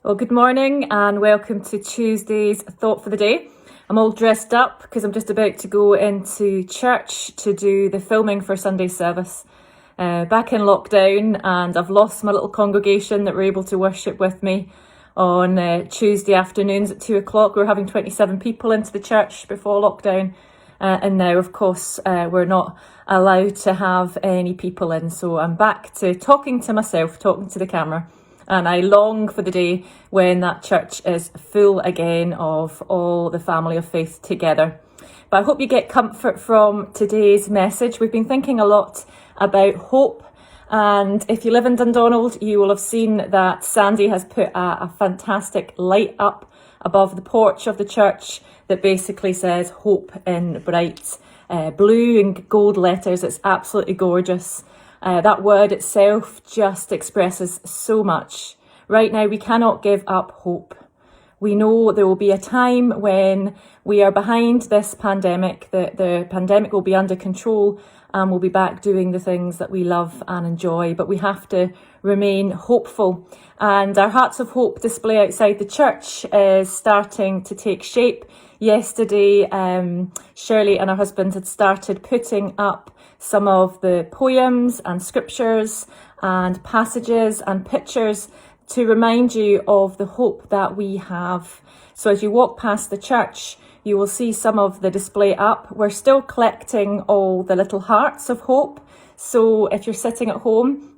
Well, good morning and welcome to Tuesday's Thought for the Day. I'm all dressed up because I'm just about to go into church to do the filming for Sunday's service. Back in lockdown, and I've lost my little congregation that were able to worship with me on Tuesday afternoons at 2 o'clock. We were having 27 people into the church before lockdown. And now, of course, we're not allowed to have any people in. So I'm back to talking to myself, talking to the camera. And I long for the day when that church is full again of all the family of faith together. But I hope you get comfort from today's message. We've been thinking a lot about hope. And if you live in Dundonald, you will have seen that Sandy has put a fantastic light up above the porch of the church that basically says hope in bright blue and gold letters. It's absolutely gorgeous. That word itself just expresses so much. Right now, we cannot give up hope. We know there will be a time when we are behind this pandemic, that the pandemic will be under control and we'll be back doing the things that we love and enjoy. But we have to remain hopeful. And our Hearts of Hope display outside the church is starting to take shape. Yesterday, Shirley and her husband had started putting up some of the poems and scriptures and passages and pictures to remind you of the hope that we have. So as you walk past the church, you will see some of the display up. We're still collecting all the little hearts of hope. So if you're sitting at home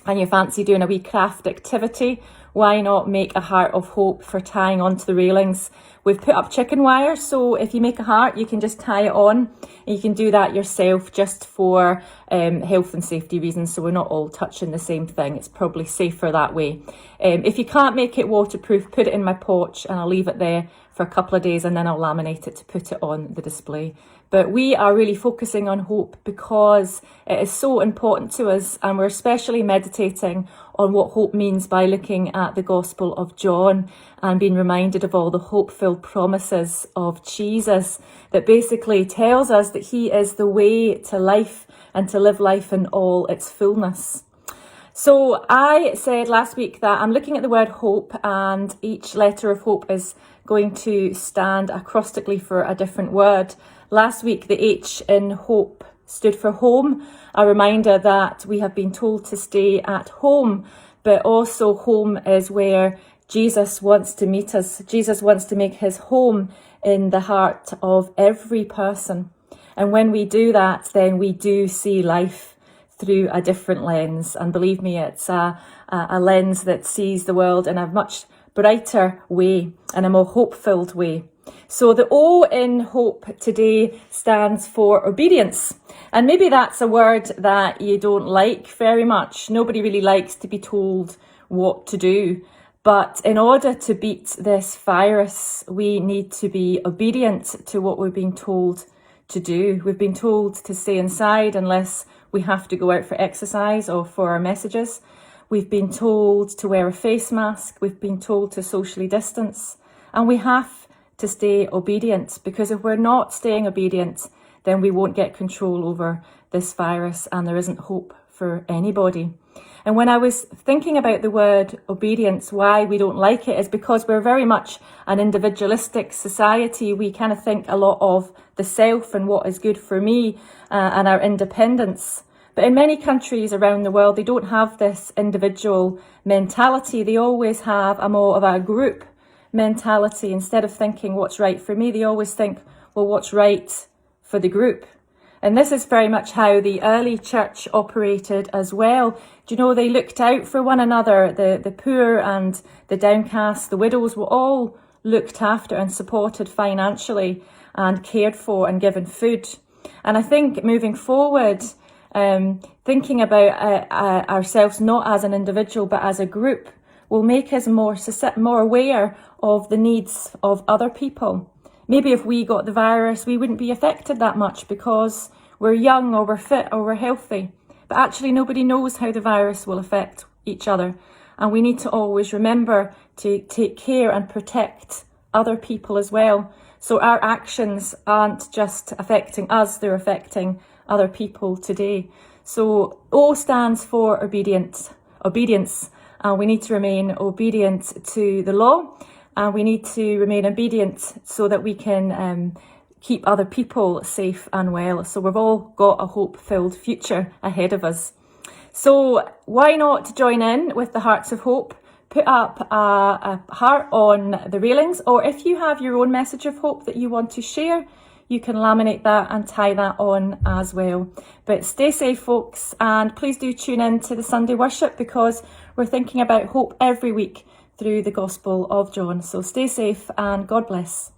and you fancy doing a wee craft activity, why not make a heart of hope for tying onto the railings? We've put up chicken wire, so if you make a heart, you can just tie it on. And you can do that yourself just for health and safety reasons, so we're not all touching the same thing. It's probably safer that way. If you can't make it waterproof, put it in my porch and I'll leave it there for a couple of days and then I'll laminate it to put it on the display. But we are really focusing on hope because it is so important to us, and we're especially meditating on what hope means by looking at the Gospel of John and being reminded of all the hope-filled promises of Jesus that basically tells us that he is the way to life and to live life in all its fullness. So I said last week that I'm looking at the word hope, and each letter of hope is going to stand acrostically for a different word. Last week, the H in hope stood for home, a reminder that we have been told to stay at home, but also home is where Jesus wants to meet us. Jesus wants to make his home in the heart of every person. And when we do that, then we do see life through a different lens. And believe me, it's a lens that sees the world in a much brighter way and a more hope-filled way. So the O in hope today stands for obedience. And maybe that's a word that you don't like very much. Nobody really likes to be told what to do. But in order to beat this virus, we need to be obedient to what we're being told to do. We've been told to stay inside unless we have to go out for exercise or for our messages. We've been told to wear a face mask. We've been told to socially distance. And we have to stay obedient, because if we're not staying obedient, then we won't get control over this virus and there isn't hope for anybody. And when I was thinking about the word obedience, why we don't like it is because we're very much an individualistic society. We kind of think a lot of the self and what is good for me and our independence. But in many countries around the world, they don't have this individual mentality. They always have a more of a group mentality. Instead of thinking what's right for me, they always think, well, what's right for the group? And this is very much how the early church operated as well. Do you know, they looked out for one another. The poor and the downcast, the widows were all looked after and supported financially and cared for and given food. And I think moving forward, thinking about ourselves not as an individual but as a group will make us more aware of the needs of other people. Maybe if we got the virus, we wouldn't be affected that much because we're young or we're fit or we're healthy. But actually nobody knows how the virus will affect each other. And we need to always remember to take care and protect other people as well. So our actions aren't just affecting us, they're affecting other people today. So O stands for obedience. and we need to remain obedient to the law, and we need to remain obedient so that we can keep other people safe and well. So we've all got a hope-filled future ahead of us. So why not join in with the Hearts of Hope? Put up a heart on the railings, or if you have your own message of hope that you want to share, you can laminate that and tie that on as well. But stay safe, folks, and please do tune in to the Sunday worship, because we're thinking about hope every week through the Gospel of John. So stay safe and God bless.